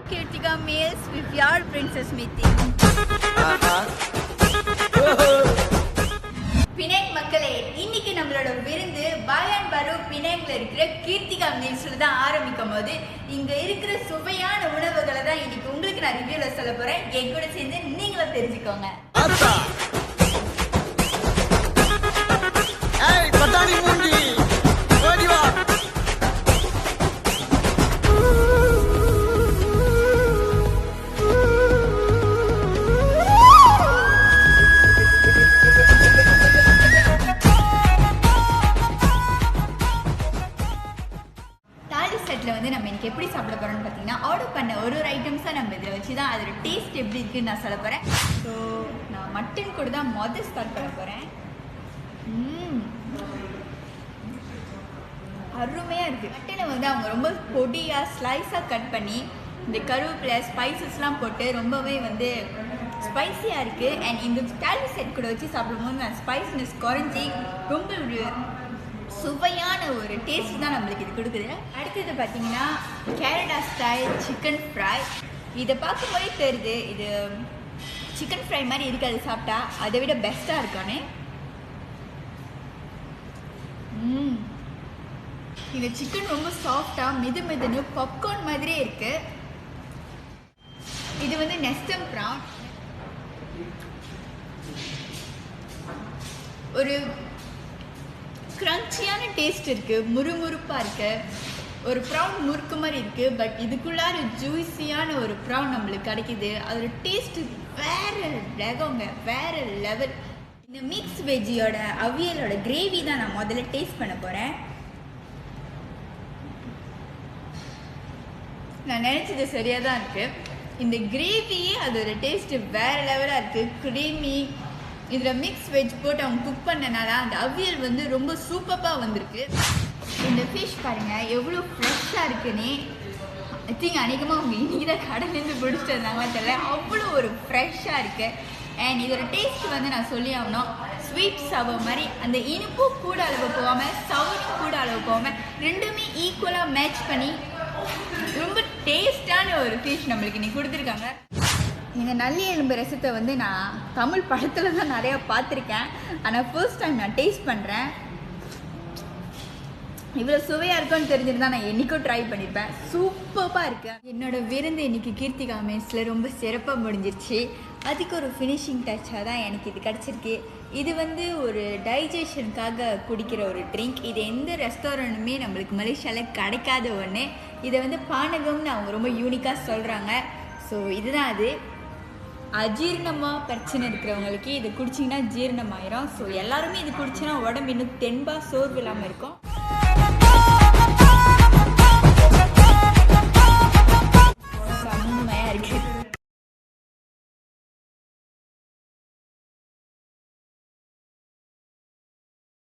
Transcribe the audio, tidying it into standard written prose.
Kirtika meals with your princess meeting. Penang மக்களே, இன்னைக்கு நம்மளோட விருந்து பாயான் பரு பினாங்ல இருக்கிற கீர்த்திகா மீல்ஸ்ல தான் ஆரம்பிக்கும் போது இங்க இருக்கிற சுவையான உணவுகளை தான் இன்னைக்கு உங்களுக்கு நான் ரிவ்யூல சொல்ல போறேன். என் கூட சேர்ந்து நீங்களும் தெரிஞ்சுக்கோங்க. வந்து நம்ம இன்னைக்கு எப்படி சாப்பிட போறோம்னு பார்த்தீங்கன்னா, ஆர்டர் பண்ண ஒரு ஐட்டம்ஸாக நம்ம இதில் வச்சு தான் அதோட டேஸ்ட் எப்படி இருக்குன்னு நான் சொல்ல போகிறேன். ஸோ நான் மட்டன் கூட தான் முதல் ஸ்டார்ட் பண்ண போகிறேன். அருமையாக இருக்குது. மட்டனை வந்து அவங்க ரொம்ப பொடியாக ஸ்லைஸாக கட் பண்ணி இந்த கருவேப்பிலை ஸ்பைசஸ்லாம் போட்டு ரொம்பவே வந்து ஸ்பைஸியாக இருக்குது. அண்ட் இந்த ஸ்டாலி செட் கூட வச்சு சாப்பிடும்போது அந்த ஸ்பைசினஸ் குறைஞ்சி ரொம்ப ஒரு சுவையான ஒரு டேஸ்ட் தான் நம்மளுக்கு இது கொடுக்குது. அடுத்தது பார்த்தீங்கன்னா கேரளா ஸ்டைல் சிக்கன் ஃப்ரை. இதை பார்க்கும்போதே தெரியுது இது சிக்கன் ஃப்ரை மாதிரி இருக்காது, சாப்பிட்டா அதை விட பெஸ்ட்டாக இருக்கானே. இந்த சிக்கன் ரொம்ப சாஃப்டாக மெதுன்னு பாப்கார்ன் மாதிரியே இருக்கு. இது வந்து நெஸ்டம் ப்ரான். ஒரு கிரன்ச்சியான டேஸ்ட் இருக்குது, முறுமுறுப்பாக இருக்குது. ஒரு ப்ரான் முறுக்கு மாதிரி இருக்குது, பட் இதுக்குள்ளார ஜூஸியான ஒரு ப்ரான் நம்மளுக்கு கிடைக்கிது. அதோட டேஸ்ட்டு வேறு ரகங்க, வேறு லெவல். இந்த மிக்ஸ் வெஜ்ஜியோட அவியலோட கிரேவி தான் நான் முதல்ல டேஸ்ட் பண்ண போகிறேன். நான் நினச்சது சரியாக தான் இருக்குது. இந்த கிரேவியே அதோட டேஸ்ட்டு வேறு லெவலாக இருக்குது, க்ரீமி. இதில் மிக்ஸ் வெஜ் போட்டு அவங்க குக் பண்ணனால அந்த அவியல் வந்து ரொம்ப சூப்பராக வந்திருக்கு. இந்த ஃபிஷ் பாருங்கள் எவ்வளோ ஃப்ரெஷ்ஷாக இருக்குன்னு. ஐ திங்க் அநேகமாக அவங்க இன்றைக்கி தான் கடையிலேருந்து பிடிச்சிட்டு இருந்தாங்க தெரியல, அவ்வளோ ஒரு ஃப்ரெஷ்ஷாக இருக்குது. அண்ட் இதோட டேஸ்ட் வந்து நான் சொல்லி ஆகணும், ஸ்வீட் சவர் மாதிரி அந்த இனிப்பும் கூட அளவு போகாமல் சவரும் கூட அளவு போகாமல் ரெண்டுமே ஈக்குவலாக மேட்ச் பண்ணி ரொம்ப டேஸ்டான ஒரு ஃபிஷ் நம்மளுக்கு இன்னைக்கு கொடுத்துருக்காங்க. இந்த நல்லி எலும்பு ரசத்தை வந்து நான் தமிழ் படத்தில் தான் நிறையா பார்த்துருக்கேன், ஆனால் ஃபர்ஸ்ட் டைம் நான் டேஸ்ட் பண்ணுறேன். இவ்வளோ சுவையாக இருக்குன்னு தெரிஞ்சிருந்தா நான் என்றைக்கும் ட்ரை பண்ணியிருப்பேன். சூப்பராக இருக்கு. என்னோடய விருந்து இன்றைக்கி கீர்த்திகா மெஸ்ஸில் ரொம்ப சிறப்பாக முடிஞ்சிருச்சு. அதுக்கு ஒரு ஃபினிஷிங் டச்சாக தான் எனக்கு இது கிடச்சிருக்கு. இது வந்து ஒரு டைஜஷனுக்காக குடிக்கிற ஒரு ட்ரிங்க். இது எந்த ரெஸ்டாரண்ட்டுமே நம்மளுக்கு மலேசியாவில் கிடைக்காத ஒன்று. இதை வந்து பானகம்னு அவங்க ரொம்ப யூனிக்காக சொல்கிறாங்க. ஸோ இதுதான் அது. அஜீரணமாக பிரச்சனை இருக்கிறவங்களுக்கு இது குடிச்சிங்கன்னா ஜீரணமாயிரும். ஸோ எல்லாருமே இது குடிச்சிங்கன்னா உடம்பு இன்னும் தென்பாக சோர்வு இல்லாமல் இருக்கும்.